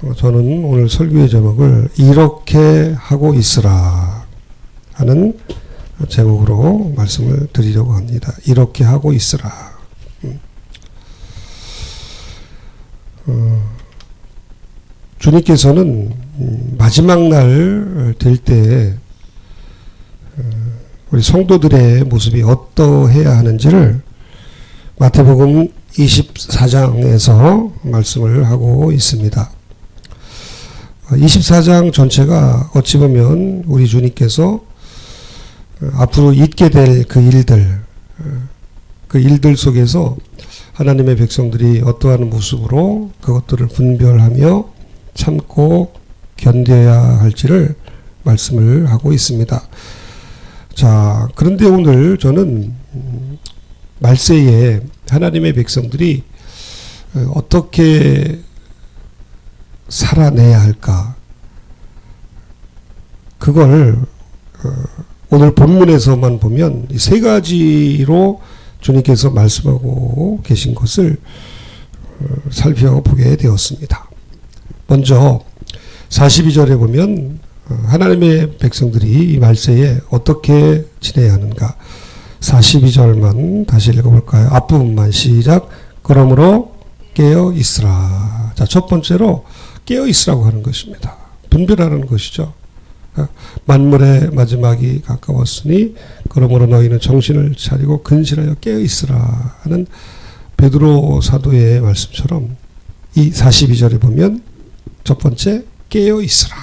저는 오늘 설교의 제목을 이렇게 하고 있으라 하는 제목으로 말씀을 드리려고 합니다. 이렇게 하고 있으라. 주님께서는 마지막 날 될 때 우리 성도들의 모습이 어떠해야 하는지를 마태복음 24장에서 말씀을 하고 있습니다. 24장 전체가 어찌 보면 우리 주님께서 앞으로 있게 될 그 일들 속에서 하나님의 백성들이 어떠한 모습으로 그것들을 분별하며 참고 견뎌야 할지를 말씀을 하고 있습니다. 자, 그런데 오늘 저는 말세에 하나님의 백성들이 어떻게 살아내야 할까? 그걸 오늘 본문에서만 보면 세 가지로 주님께서 말씀하고 계신 것을 살펴보게 되었습니다. 먼저 42절에 보면 하나님의 백성들이 이 말세에 어떻게 지내야 하는가? 42절만 다시 읽어볼까요? 앞부분만 시작. 그러므로 깨어 있으라. 자, 첫 번째로 깨어 있으라고 하는 것입니다. 분별하는 것이죠. 만물의 마지막이 가까웠으니 그러므로 너희는 정신을 차리고 근실하여 깨어 있으라 하는 베드로 사도의 말씀처럼 이 42절에 보면 첫 번째 깨어 있으라.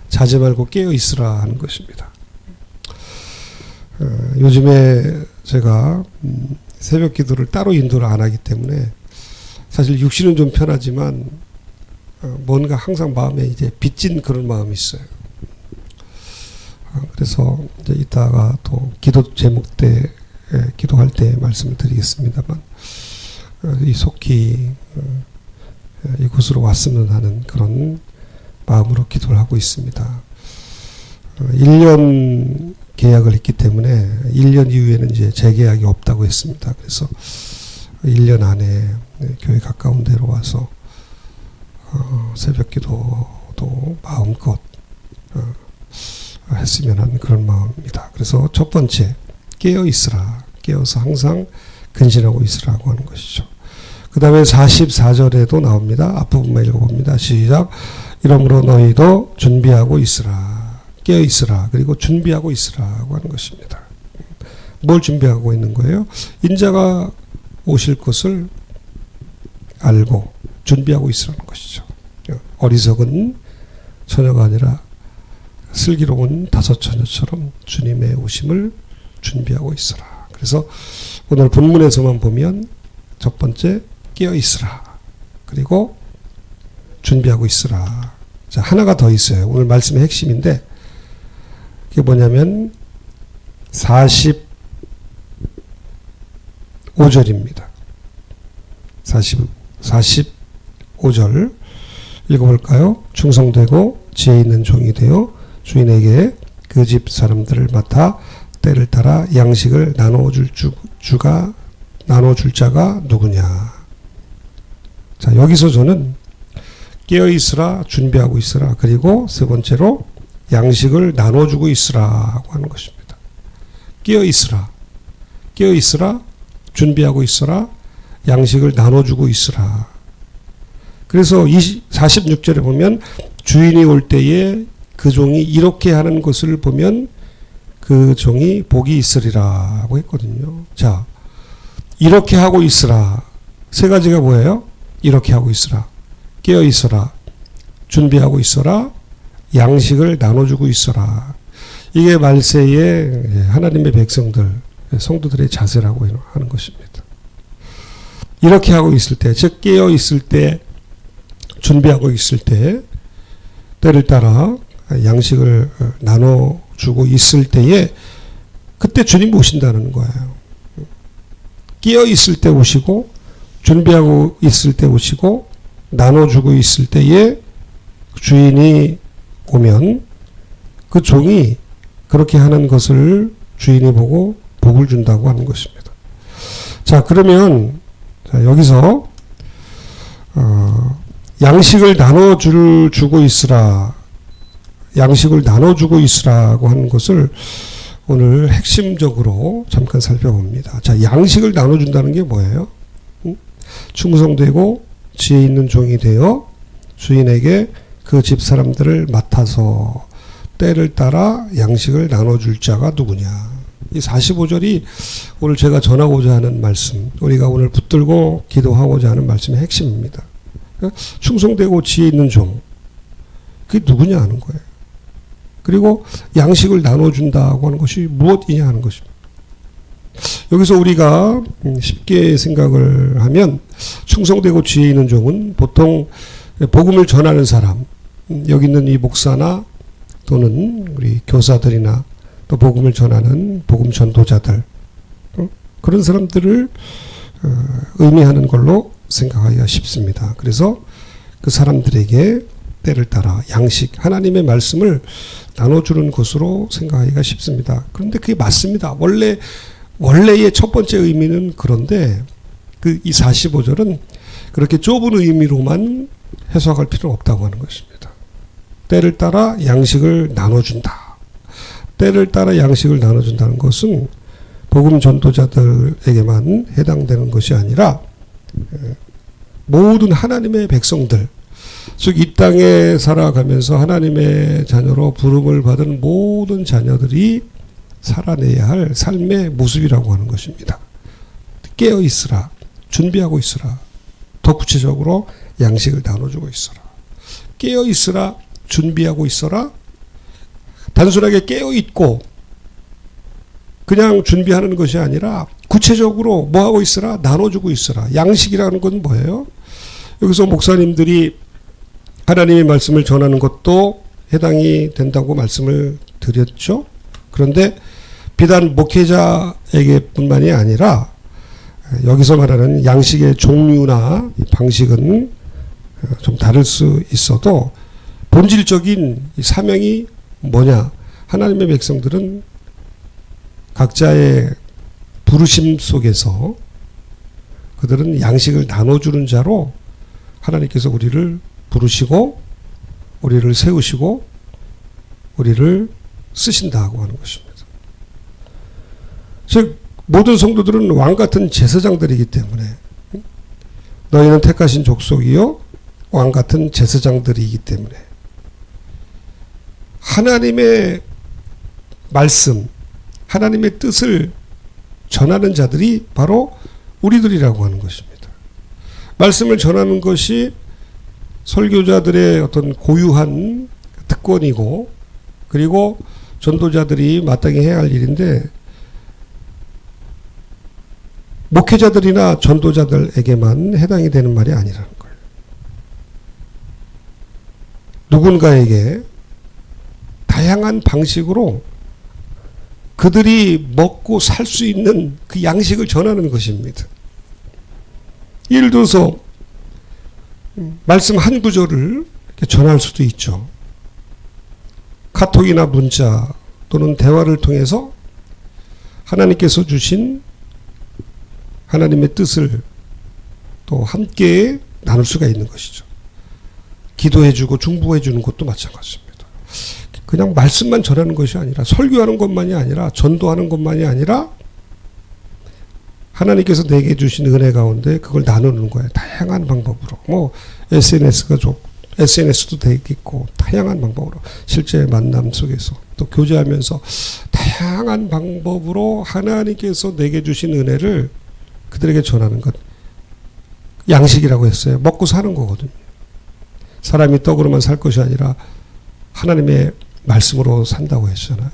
자지 말고 깨어 있으라 하는 것입니다. 요즘에 제가 새벽 기도를 따로 인도를 안 하기 때문에 사실 육신은 좀 편하지만 뭔가 항상 마음에 이제 빚진 그런 마음이 있어요. 그래서 이제 이따가 또 기도 제목 때 기도할 때 말씀을 드리겠습니다만 이 속히 이곳으로 왔으면 하는 그런 마음으로 기도를 하고 있습니다. 1년 계약을 했기 때문에 1년 이후에는 이제 재계약이 없다고 했습니다. 그래서 1년 안에 교회 가까운 데로 와서 새벽 기도도 마음껏 했으면 하는 그런 마음입니다. 그래서 첫 번째 깨어 있으라. 깨어서 항상 근신하고 있으라고 하는 것이죠. 그 다음에 44절에도 나옵니다. 앞부분만 읽어봅니다. 시작. 이러므로 너희도 준비하고 있으라. 깨어 있으라. 그리고 준비하고 있으라고 하는 것입니다. 뭘 준비하고 있는 거예요? 인자가 오실 것을 알고 준비하고 있으라는 것이죠. 어리석은 처녀가 아니라 슬기로운 다섯 처녀처럼 주님의 오심을 준비하고 있으라. 그래서 오늘 본문에서만 보면 첫 번째 깨어 있으라. 그리고 준비하고 있으라. 자, 하나가 더 있어요. 오늘 말씀의 핵심인데 그게 뭐냐면 45절입니다. 45절 읽어볼까요? 충성되고 지혜 있는 종이 되어 주인에게 그 집 사람들을 맡아 때를 따라 양식을 나눠줄 자가 누구냐. 자, 여기서 저는 깨어 있으라, 준비하고 있으라, 그리고 세 번째로 양식을 나눠주고 있으라고 하는 것입니다. 깨어 있으라, 준비하고 있으라, 양식을 나눠주고 있으라. 그래서 46절에 보면 주인이 올 때에 그 종이 이렇게 하는 것을 보면 그 종이 복이 있으리라고 했거든요. 자, 이렇게 하고 있으라. 세 가지가 뭐예요? 이렇게 하고 있으라, 깨어 있어라, 준비하고 있어라, 양식을 나눠주고 있어라. 이게 말세의 하나님의 백성들, 성도들의 자세라고 하는 것입니다. 이렇게 하고 있을 때, 즉 깨어 있을 때, 준비하고 있을 때, 때를 따라 양식을 나눠주고 있을 때에 그때 주님 오신다는 거예요. 깨어 있을 때 오시고 준비하고 있을 때 오시고 나눠주고 있을 때에 주인이 오면 그 종이 그렇게 하는 것을 주인이 보고 복을 준다고 하는 것입니다. 자, 그러면 여기서 양식을 주고 있으라. 양식을 나눠주고 있으라고 하는 것을 오늘 핵심적으로 잠깐 살펴봅니다. 자, 양식을 나눠준다는 게 뭐예요? 충성되고 지혜 있는 종이 되어 주인에게 그 집 사람들을 맡아서 때를 따라 양식을 나눠줄 자가 누구냐. 이 45절이 오늘 제가 전하고자 하는 말씀, 우리가 오늘 붙들고 기도하고자 하는 말씀의 핵심입니다. 충성되고 지혜 있는 종, 그게 누구냐 하는 거예요. 그리고 양식을 나눠준다고 하는 것이 무엇이냐 하는 것입니다. 여기서 우리가 쉽게 생각을 하면 충성되고 지혜 있는 종은 보통 복음을 전하는 사람, 여기 있는 이 목사나 또는 우리 교사들이나 또 복음을 전하는 복음 전도자들, 그런 사람들을 의미하는 걸로 생각하기가 쉽습니다. 그래서 그 사람들에게 때를 따라 양식, 하나님의 말씀을 나눠주는 것으로 생각하기가 쉽습니다. 그런데 그게 맞습니다. 원래의 첫 번째 의미는 그런데 이 45절은 그렇게 좁은 의미로만 해석할 필요는 없다고 하는 것입니다. 때를 따라 양식을 나눠준다. 때를 따라 양식을 나눠준다는 것은 복음 전도자들에게만 해당되는 것이 아니라 모든 하나님의 백성들, 즉 이 땅에 살아가면서 하나님의 자녀로 부름을 받은 모든 자녀들이 살아내야 할 삶의 모습이라고 하는 것입니다. 깨어 있으라, 준비하고 있으라, 더 구체적으로 양식을 나눠주고 있어라. 깨어 있으라, 준비하고 있어라. 단순하게 깨어 있고 그냥 준비하는 것이 아니라 구체적으로 뭐 하고 있으라, 나눠주고 있으라. 양식이라는 건 뭐예요? 여기서 목사님들이 하나님의 말씀을 전하는 것도 해당이 된다고 말씀을 드렸죠. 그런데 비단 목회자에게 뿐만이 아니라 여기서 말하는 양식의 종류나 방식은 좀 다를 수 있어도 본질적인 사명이 뭐냐? 하나님의 백성들은 각자의 부르심 속에서 그들은 양식을 나눠주는 자로 하나님께서 우리를 부르시고 우리를 세우시고 우리를 쓰신다고 하는 것입니다. 즉 모든 성도들은 왕같은 제사장들이기 때문에 너희는 택하신 족속이요 왕같은 제사장들이기 때문에 하나님의 말씀, 하나님의 뜻을 전하는 자들이 바로 우리들이라고 하는 것입니다. 말씀을 전하는 것이 설교자들의 어떤 고유한 특권이고 그리고 전도자들이 마땅히 해야 할 일인데 목회자들이나 전도자들에게만 해당이 되는 말이 아니라는 거예요. 누군가에게 다양한 방식으로 그들이 먹고 살 수 있는 그 양식을 전하는 것입니다. 예를 들어서 말씀 한 구절을 전할 수도 있죠. 카톡이나 문자 또는 대화를 통해서 하나님께서 주신 하나님의 뜻을 또 함께 나눌 수가 있는 것이죠. 기도해주고 중보해주는 것도 마찬가지입니다. 그냥 말씀만 전하는 것이 아니라 설교하는 것만이 아니라 전도하는 것만이 아니라 하나님께서 내게 주신 은혜 가운데 그걸 나누는 거예요. 다양한 방법으로. 뭐 SNS도 되겠고 다양한 방법으로 실제 만남 속에서 또 교제하면서 다양한 방법으로 하나님께서 내게 주신 은혜를 그들에게 전하는 것. 양식이라고 했어요. 먹고 사는 거거든요. 사람이 떡으로만 살 것이 아니라 하나님의 말씀으로 산다고 했잖아요.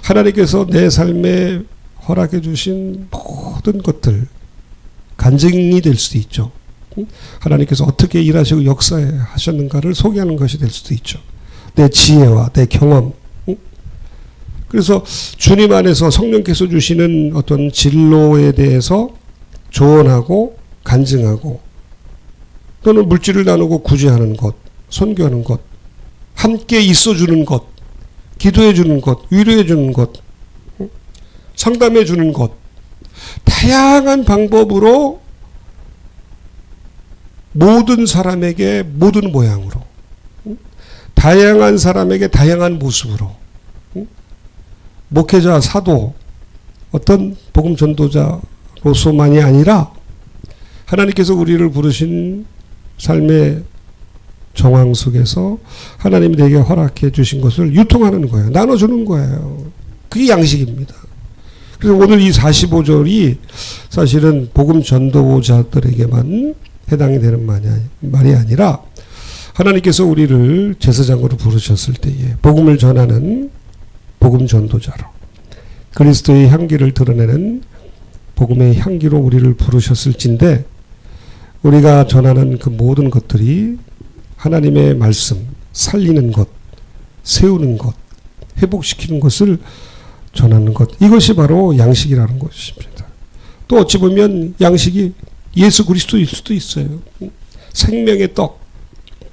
하나님께서 내 삶에 허락해 주신 모든 것들 간증이 될 수도 있죠. 하나님께서 어떻게 일하시고 역사하셨는가를 소개하는 것이 될 수도 있죠. 내 지혜와 내 경험. 그래서 주님 안에서 성령께서 주시는 어떤 진로에 대해서 조언하고 간증하고 또는 물질을 나누고 구제하는 것, 선교하는 것, 함께 있어주는 것, 기도해주는 것, 위로해주는 것, 상담해주는 것, 다양한 방법으로 모든 사람에게 모든 모양으로, 다양한 사람에게 다양한 모습으로, 목회자, 사도, 어떤 복음 전도자로서만이 아니라 하나님께서 우리를 부르신 삶의 정황 속에서 하나님이 내게 허락해 주신 것을 유통하는 거예요. 나눠주는 거예요. 그게 양식입니다. 그래서 오늘 이 45절이 사실은 복음 전도자들에게만 해당이 되는 말이 아니라 하나님께서 우리를 제사장으로 부르셨을 때에 복음을 전하는 복음 전도자로, 그리스도의 향기를 드러내는 복음의 향기로 우리를 부르셨을진데, 우리가 전하는 그 모든 것들이 하나님의 말씀, 살리는 것, 세우는 것, 회복시키는 것을 전하는 것, 이것이 바로 양식이라는 것입니다. 또 어찌 보면 양식이 예수 그리스도일 수도 있어요. 생명의 떡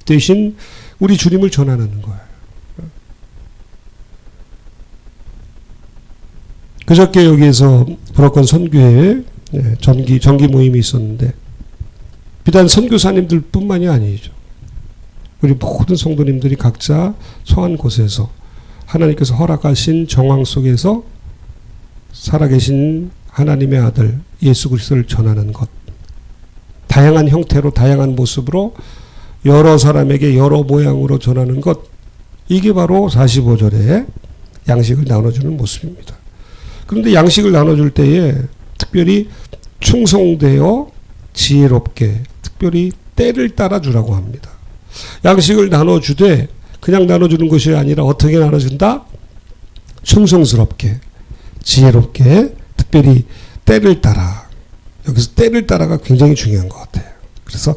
대신 우리 주님을 전하는 거예요. 그저께 여기에서 불악관 선교회 정기 모임이 있었는데, 비단 선교사님들 뿐만이 아니죠. 우리 모든 성도님들이 각자 처한 곳에서 하나님께서 허락하신 정황 속에서 살아계신 하나님의 아들 예수 그리스도를 전하는 것, 다양한 형태로 다양한 모습으로 여러 사람에게 여러 모양으로 전하는 것, 이게 바로 45절에 양식을 나눠주는 모습입니다. 그런데 양식을 나눠줄 때에 특별히 충성되어 지혜롭게, 특별히 때를 따라 주라고 합니다. 양식을 나눠주되 그냥 나눠주는 것이 아니라 어떻게 나눠준다? 충성스럽게, 지혜롭게, 특별히 때를 따라. 여기서 때를 따라가 굉장히 중요한 것 같아요. 그래서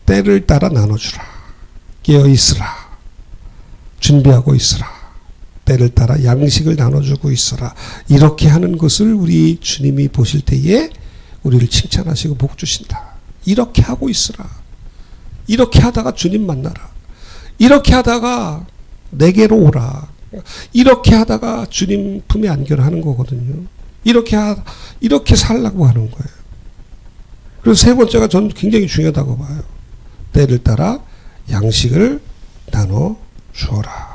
때를 따라 나눠주라. 깨어있으라. 준비하고 있으라. 때를 따라 양식을 나눠주고 있어라. 이렇게 하는 것을 우리 주님이 보실 때에 우리를 칭찬하시고 복 주신다. 이렇게 하고 있으라. 이렇게 하다가 주님 만나라. 이렇게 하다가 내게로 오라. 이렇게 하다가 주님 품에 안겨하는 거거든요. 이렇게 살라고 하는 거예요. 그래서 세 번째가 저는 굉장히 중요하다고 봐요. 때를 따라 양식을 나눠 주어라.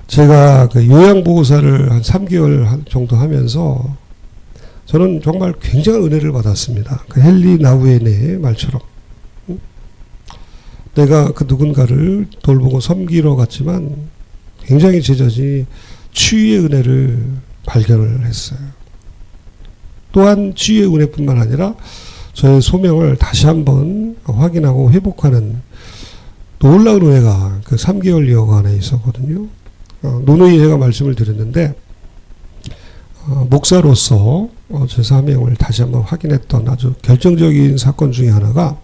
제가 그 요양보호사를 한 3개월 정도 하면서 저는 정말 굉장한 은혜를 받았습니다. 그 헨리 나우엔의 말처럼 내가 그 누군가를 돌보고 섬기러 갔지만 굉장히 제 자신이 치유의 은혜를 발견을 했어요. 또한 치유의 은혜뿐만 아니라 저의 소명을 다시 한번 확인하고 회복하는 놀라운 은혜가 그 3개월 여간에 있었거든요. 누누이 제가 말씀을 드렸는데 목사로서 제 사명을 다시 한번 확인했던 아주 결정적인 사건 중에 하나가,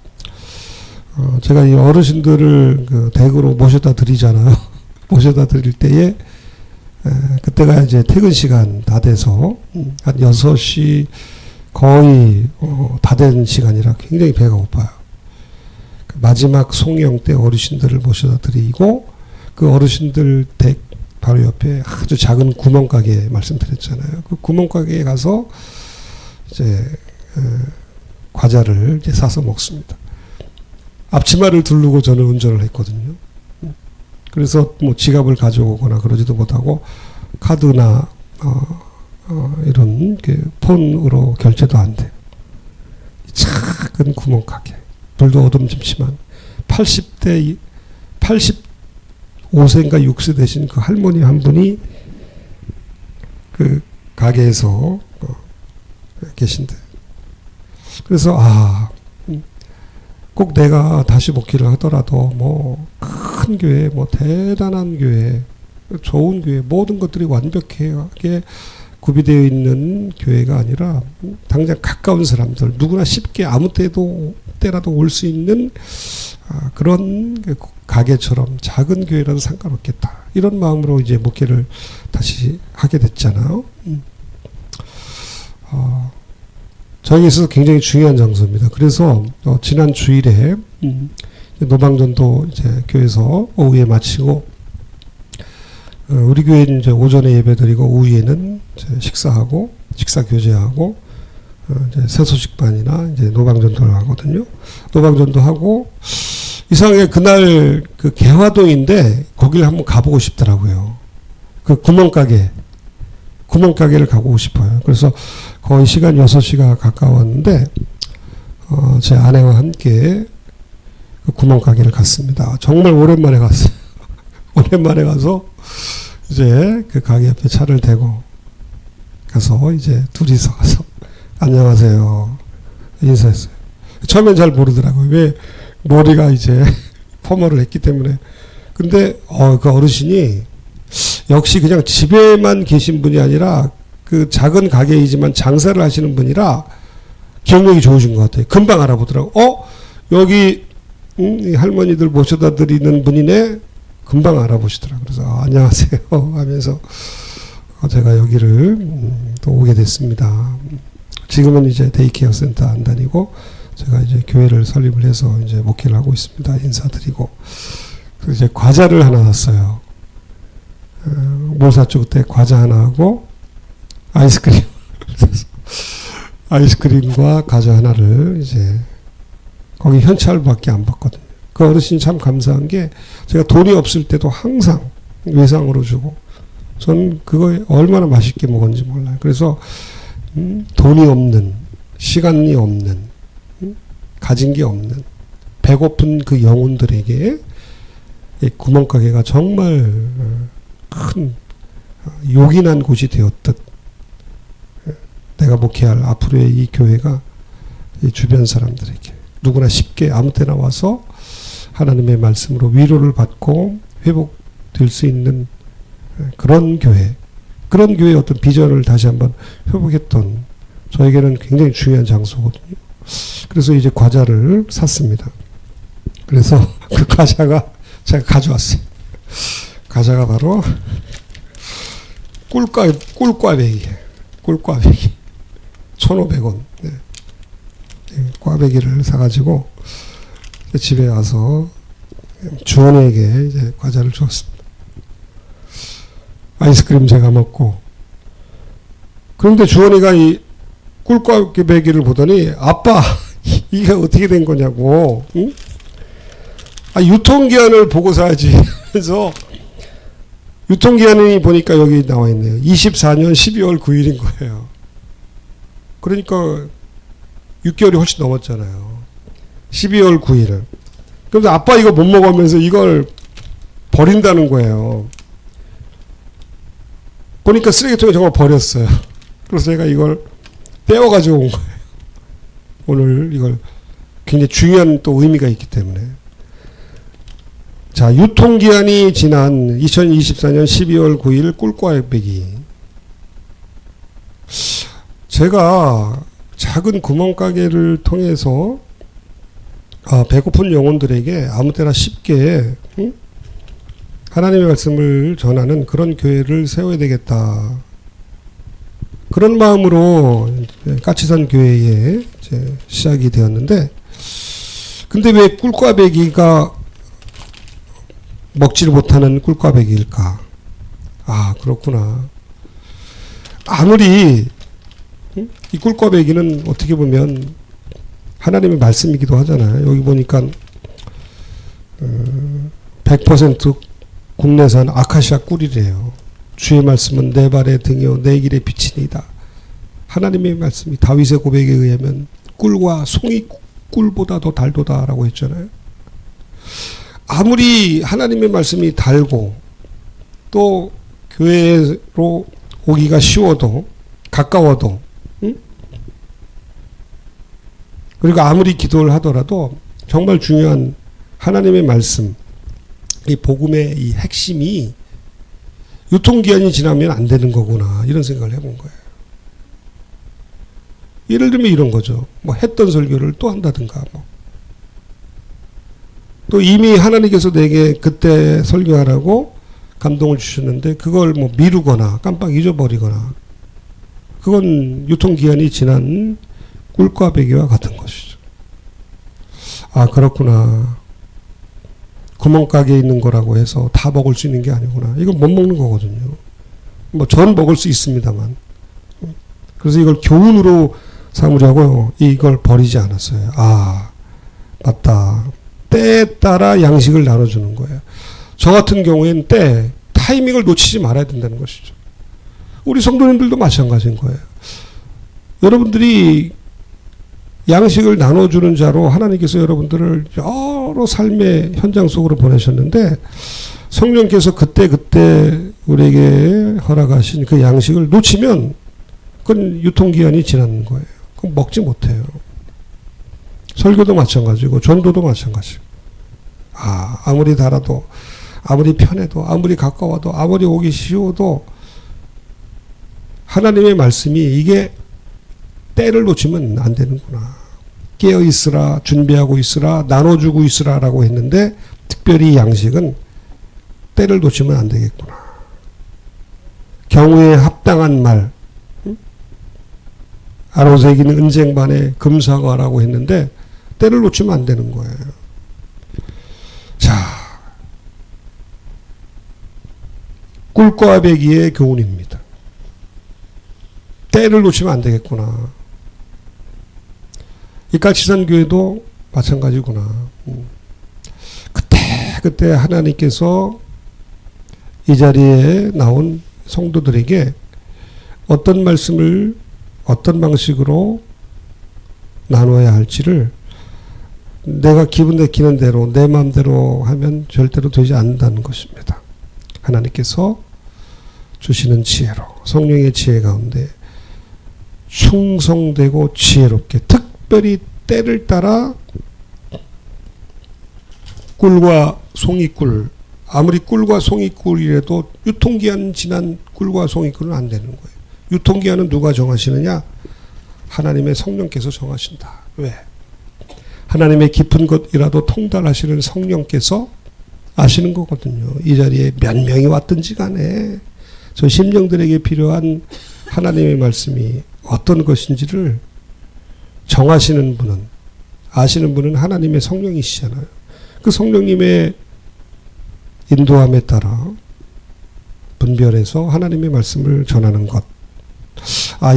제가 이 어르신들을 그 댁으로 모셔다 드리잖아요. 모셔다 드릴 때에 그때가 이제 퇴근 시간 다 돼서 한 6시 거의 다 된 시간이라 굉장히 배가 고파요. 마지막 송영 때 어르신들을 모셔다 드리고, 그 어르신들 댁 바로 옆에 아주 작은 구멍가게 말씀드렸잖아요. 그 구멍가게에 가서 이제 과자를 이제 사서 먹습니다. 앞치마를 두르고 저는 운전을 했거든요. 그래서 뭐 지갑을 가져오거나 그러지도 못하고 카드나 이런 폰으로 결제도 안 돼요. 작은 구멍가게, 불도 어둠짐지만 85세인가 6세 되신 그 할머니 한 분이 그 가게에서 계신데, 그래서 꼭 내가 다시 목회를 하더라도 뭐 큰 교회, 뭐 대단한 교회, 좋은 교회, 모든 것들이 완벽하게 구비되어 있는 교회가 아니라 당장 가까운 사람들, 누구나 쉽게 아무 때라도 올 수 있는 그런 가게처럼 작은 교회라도 상관없겠다. 이런 마음으로 이제 목회를 다시 하게 됐잖아요. 저에게 있어서 굉장히 중요한 장소입니다. 그래서 지난 주일에 노방전도 이제 교회에서 오후에 마치고, 우리 교회는 이제 오전에 예배드리고 오후에는 이제 식사 교제하고 이제 새소식반이나 이제 노방전도를 하거든요. 노방전도 하고 이상하게 그날 그 개화동인데 거기를 한번 가보고 싶더라고요. 그 구멍가게를 가보고 싶어요. 그래서 거의 시간 6시가 가까웠는데 제 아내와 함께 그 구멍가게를 갔습니다. 정말 오랜만에 갔어요. 오랜만에 가서 이제 그 가게 앞에 차를 대고 가서 이제 둘이서 가서 안녕하세요 인사했어요. 처음엔 잘 모르더라고요. 왜 머리가 이제 포머를 했기 때문에. 근데 그 어르신이 역시 그냥 집에만 계신 분이 아니라 그 작은 가게이지만 장사를 하시는 분이라 기억력이 좋으신 것 같아요. 금방 알아보더라고. 여기 할머니들 모셔다 드리는 분이네. 금방 알아보시더라고요. 그래서 안녕하세요 하면서 제가 여기를 또 오게 됐습니다. 지금은 이제 데이케어 센터 안 다니고 제가 이제 교회를 설립을 해서 이제 목회를 하고 있습니다. 인사드리고. 그래서 이제 과자를 하나 샀어요. 몰사 쪽 때 과자 하나 하고 아이스크림. 아이스크림과 과자 하나를 이제 거기 현찰밖에 안 받거든요. 그 어르신이 참 감사한 게 제가 돈이 없을 때도 항상 외상으로 주고 저는 그거 얼마나 맛있게 먹었는지 몰라요. 그래서 돈이 없는, 시간이 없는, 가진 게 없는 배고픈 그 영혼들에게 이 구멍가게가 정말 큰 요긴한 곳이 되었듯 내가 목회할 앞으로의 이 교회가 이 주변 사람들에게 누구나 쉽게 아무 때나 와서 하나님의 말씀으로 위로를 받고 회복될 수 있는 그런 교회, 그런 교회의 어떤 비전을 다시 한번 회복했던 저에게는 굉장히 중요한 장소거든요. 그래서 이제 과자를 샀습니다. 그래서 그 과자가 제가 가져왔어요. 과자가 바로 꿀꽈배기 1,500원. 네. 꽈배기를 사가지고 집에 와서 주원에게 이제 과자를 주었습니다. 아이스크림 제가 먹고. 그런데 주원이가 이 꿀꽈배기를 보더니 아빠 이게 어떻게 된 거냐고. 응? 유통기한을 보고 사야지. 그래서 유통기한이 보니까 여기 나와 있네요. 24년 12월 9일인 거예요. 그러니까 6개월이 훨씬 넘었잖아요. 12월 9일을. 그런데 아빠 이거 못 먹으면서 이걸 버린다는 거예요. 보니까 쓰레기통에 정말 버렸어요. 그래서 제가 이걸 떼어가지고 온 거예요. 오늘 이걸 굉장히 중요한 또 의미가 있기 때문에. 자, 유통기한이 지난 2024년 12월 9일 꿀꽈배기. 제가 작은 구멍가게를 통해서 배고픈 영혼들에게 아무 때나 쉽게 하나님의 말씀을 전하는 그런 교회를 세워야 되겠다. 그런 마음으로 까치산 교회에 이제 시작이 되었는데, 근데 왜 꿀꽈배기가 먹지를 못하는 꿀꽈배기일까? 그렇구나. 아무리 이 꿀꽈배기는 어떻게 보면 하나님의 말씀이기도 하잖아요. 여기 보니까 100% 국내산 아카시아 꿀이래요. 주의 말씀은 내 발의 등이요 내 길의 빛이니이다. 하나님의 말씀이 다윗의 고백에 의하면 꿀과 송이 꿀보다 더 달도다라고 했잖아요. 아무리 하나님의 말씀이 달고 또 교회로 오기가 쉬워도 가까워도 그리고 아무리 기도를 하더라도 정말 중요한 하나님의 말씀, 이 복음의 이 핵심이 유통기한이 지나면 안 되는 거구나 이런 생각을 해본 거예요. 예를 들면 이런 거죠. 뭐 했던 설교를 또 한다든가 또 이미 하나님께서 내게 그때 설교하라고 감동을 주셨는데 그걸 뭐 미루거나 깜빡 잊어버리거나 그건 유통기한이 지난 꿀꽈배기와 같은 것이죠. 그렇구나. 구멍가게에 있는 거라고 해서 다 먹을 수 있는 게 아니구나. 이건 못 먹는 거거든요. 전 먹을 수 있습니다만. 그래서 이걸 교훈으로 사무라고 이걸 버리지 않았어요. 아, 맞다. 때에 따라 양식을 나눠주는 거예요. 저 같은 경우에는 타이밍을 놓치지 말아야 된다는 것이죠. 우리 성도님들도 마찬가지인 거예요. 여러분들이 양식을 나눠주는 자로 하나님께서 여러분들을 여러 삶의 현장 속으로 보내셨는데 성령께서 그때 우리에게 허락하신 그 양식을 놓치면 그건 유통기한이 지난 거예요. 그럼 먹지 못해요. 설교도 마찬가지고 전도도 마찬가지고 아무리 달아도 아무리 편해도 아무리 가까워도 아무리 오기 쉬워도 하나님의 말씀이 이게 때를 놓치면 안 되는구나. 깨어 있으라, 준비하고 있으라, 나눠주고 있으라 라고 했는데 특별히 양식은 때를 놓치면 안 되겠구나. 경우에 합당한 말, 아로새기는 은쟁반에 금사과라고 했는데 때를 놓치면 안 되는 거예요. 자, 꿀과 배기의 교훈입니다. 때를 놓치면 안 되겠구나. 이 까치산교회도 마찬가지구나. 그때 하나님께서 이 자리에 나온 성도들에게 어떤 말씀을 어떤 방식으로 나눠야 할지를 내가 기분 내키는 대로 내 마음대로 하면 절대로 되지 않는다는 것입니다. 하나님께서 주시는 지혜로 성령의 지혜 가운데 충성되고 지혜롭게 특별히 때를 따라 꿀과 송이꿀, 아무리 꿀과 송이꿀이라도 유통기한 지난 꿀과 송이꿀은 안 되는 거예요. 유통기한은 누가 정하시느냐? 하나님의 성령께서 정하신다. 왜? 하나님의 깊은 것이라도 통달하시는 성령께서 아시는 거거든요. 이 자리에 몇 명이 왔든지 간에 저 심령들에게 필요한 하나님의 말씀이 어떤 것인지를 정하시는 분은, 아시는 분은 하나님의 성령이시잖아요. 그 성령님의 인도함에 따라 분별해서 하나님의 말씀을 전하는 것.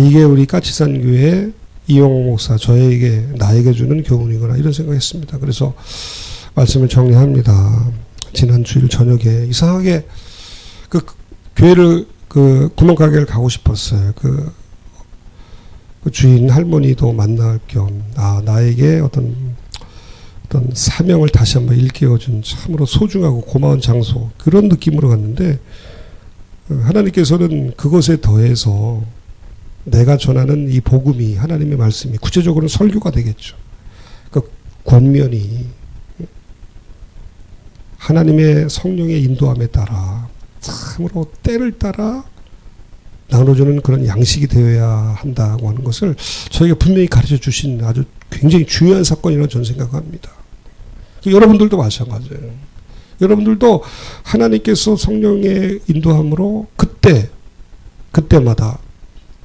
이게 우리 까치산 교회 이용호 목사 나에게 주는 교훈이구나 이런 생각했습니다. 그래서 말씀을 정리합니다. 지난 주일 저녁에 이상하게 그 교회를 구멍가게를 가고 싶었어요. 그 주인 할머니도 만날 겸 나에게 어떤 사명을 다시 한번 일깨워준 참으로 소중하고 고마운 장소 그런 느낌으로 갔는데 하나님께서는 그것에 더해서 내가 전하는 이 복음이 하나님의 말씀이 구체적으로는 설교가 되겠죠. 그 권면이 하나님의 성령의 인도함에 따라 참으로 때를 따라 나눠주는 그런 양식이 되어야 한다고 하는 것을 저에게 분명히 가르쳐 주신 아주 굉장히 중요한 사건이라고 저는 생각합니다. 여러분들도 마찬가지예요. 여러분들도 하나님께서 성령의 인도함으로 그때마다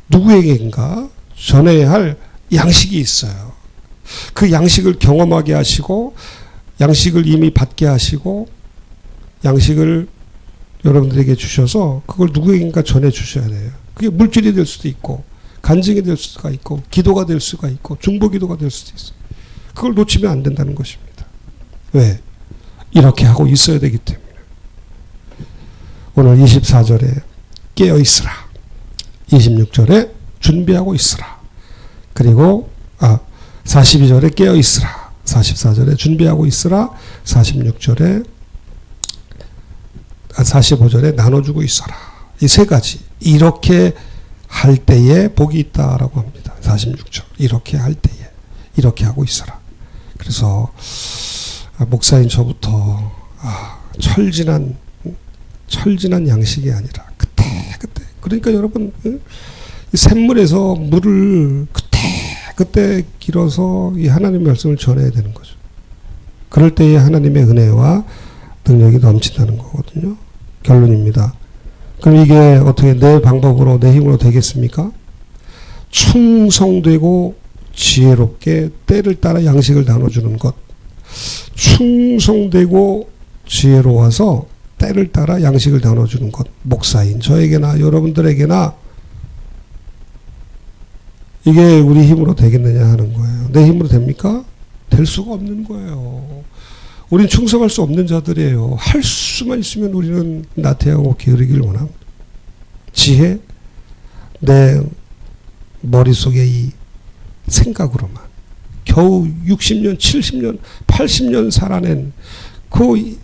누구에게인가 전해야 할 양식이 있어요. 그 양식을 경험하게 하시고 양식을 이미 받게 하시고 양식을 여러분들에게 주셔서 그걸 누구에게인가 전해 주셔야 돼요. 그게 물질이 될 수도 있고 간증이 될 수가 있고 기도가 될 수가 있고 중보기도가 될 수도 있어요. 그걸 놓치면 안 된다는 것입니다. 왜? 이렇게 하고 있어야 되기 때문에. 오늘 24절에 깨어 있으라. 26절에 준비하고 있으라. 그리고 42절에 깨어 있으라. 44절에 준비하고 있으라. 45절에 나눠주고 있어라. 이 세 가지. 이렇게 할 때에 복이 있다라고 합니다. 46절. 이렇게 할 때에. 이렇게 하고 있어라. 그래서 목사인 저부터 철진한 양식이 아니라 그때 그러니까 여러분 이 샘물에서 물을 그때 길어서 이 하나님의 말씀을 전해야 되는 거죠. 그럴 때에 하나님의 은혜와 능력이 넘친다는 거거든요. 결론입니다. 그럼 이게 어떻게 내 방법으로 내 힘으로 되겠습니까? 충성되고 지혜롭게 때를 따라 양식을 나눠주는 것. 충성되고 지혜로워서 때를 따라 양식을 나눠주는 것. 목사인 저에게나 여러분들에게나 이게 우리 힘으로 되겠느냐 하는 거예요. 내 힘으로 됩니까? 될 수가 없는 거예요. 우린 충성할 수 없는 자들이에요. 할 수만 있으면 우리는 나태하고 게으르기를 원합니다. 지혜, 내 머릿속에 이 생각으로만 겨우 60년, 70년, 80년 살아낸 그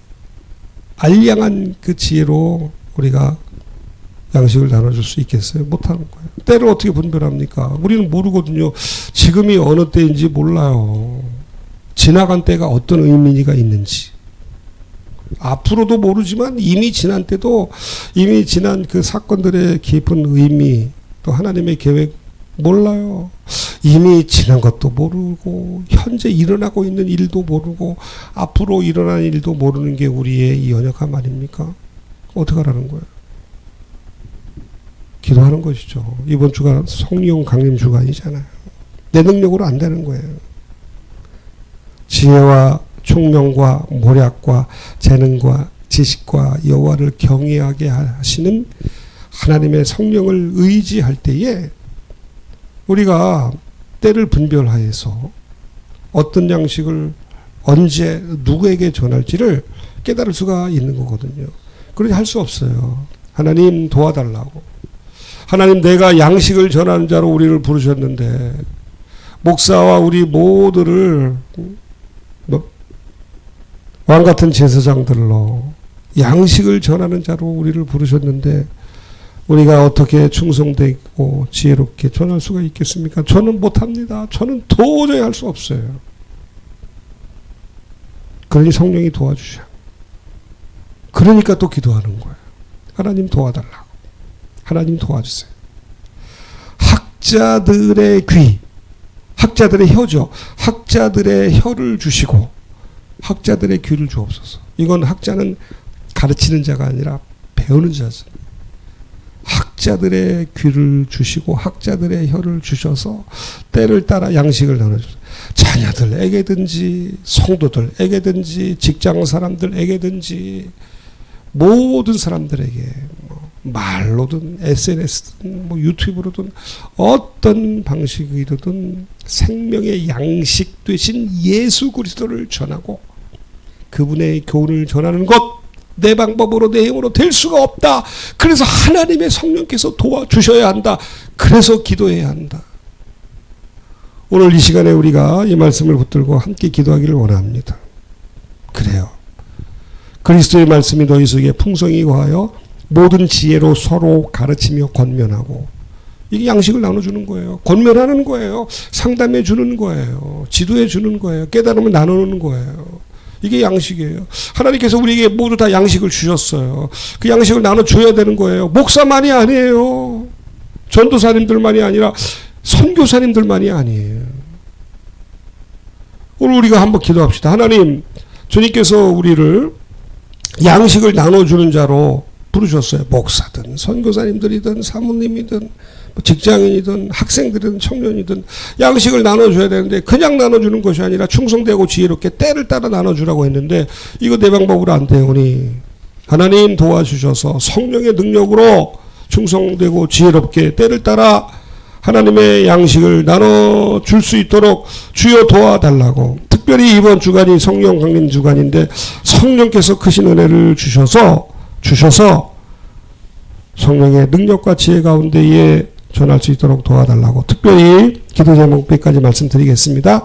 알량한 그 지혜로 우리가 양식을 나눠줄 수 있겠어요? 못하는 거예요. 때를 어떻게 분별합니까? 우리는 모르거든요. 지금이 어느 때인지 몰라요. 지나간 때가 어떤 의미가 있는지. 앞으로도 모르지만 이미 지난 때도 이미 지난 그 사건들의 깊은 의미 또 하나님의 계획 몰라요. 이미 지난 것도 모르고 현재 일어나고 있는 일도 모르고 앞으로 일어날 일도 모르는 게 우리의 이 연약함 아닙니까? 어떻게 하라는 거예요? 기도하는 것이죠. 이번 주가 성령 강림 주간이잖아요. 내 능력으로 안 되는 거예요. 지혜와 총명과 모략과 재능과 지식과 여호와를 경외하게 하시는 하나님의 성령을 의지할 때에 우리가 때를 분별하여서 어떤 양식을 언제 누구에게 전할지를 깨달을 수가 있는 거거든요. 그러지 할 수 없어요. 하나님 도와달라고. 하나님 내가 양식을 전하는 자로 우리를 부르셨는데 목사와 우리 모두를 왕같은 제사장들로 양식을 전하는 자로 우리를 부르셨는데 우리가 어떻게 충성되고 지혜롭게 전할 수가 있겠습니까? 저는 못합니다. 저는 도저히 할 수 없어요. 그러니 성령이 도와주셔. 그러니까 또 기도하는 거예요. 하나님 도와달라고. 하나님 도와주세요. 학자들의 귀, 학자들의 혀죠. 학자들의 혀를 주시고 학자들의 귀를 주옵소서. 이건 학자는 가르치는 자가 아니라 배우는 자죠. 학자들의 귀를 주시고 학자들의 혀를 주셔서 때를 따라 양식을 나눠주세요. 자녀들에게든지 성도들에게든지 직장 사람들에게든지 모든 사람들에게 말로든 SNS든 유튜브로든 어떤 방식이든 생명의 양식 되신 예수 그리스도를 전하고 그분의 교훈을 전하는 것 내 방법으로 내 힘으로 될 수가 없다. 그래서 하나님의 성령께서 도와주셔야 한다. 그래서 기도해야 한다. 오늘 이 시간에 우리가 이 말씀을 붙들고 함께 기도하기를 원합니다. 그래요. 그리스도의 말씀이 너희 속에 풍성히 거하여 모든 지혜로 서로 가르치며 권면하고 이게 양식을 나눠주는 거예요. 권면하는 거예요. 상담해 주는 거예요. 지도해 주는 거예요. 깨달음을 나누는 거예요. 이게 양식이에요. 하나님께서 우리에게 모두 다 양식을 주셨어요. 그 양식을 나눠줘야 되는 거예요. 목사만이 아니에요. 전도사님들만이 아니라 선교사님들만이 아니에요. 오늘 우리가 한번 기도합시다. 하나님, 주님께서 우리를 양식을 나눠주는 자로 부르셨어요. 목사든 선교사님들이든 사모님이든 직장인이든 학생들이든 청년이든 양식을 나눠줘야 되는데 그냥 나눠주는 것이 아니라 충성되고 지혜롭게 때를 따라 나눠주라고 했는데 이거 내 방법으로 안 되오니 하나님 도와주셔서 성령의 능력으로 충성되고 지혜롭게 때를 따라 하나님의 양식을 나눠줄 수 있도록 주여 도와달라고. 특별히 이번 주간이 성령 강림 주간인데 성령께서 크신 은혜를 주셔서 성령의 능력과 지혜 가운데에 전할 수 있도록 도와달라고 특별히 기도 제목까지 말씀드리겠습니다.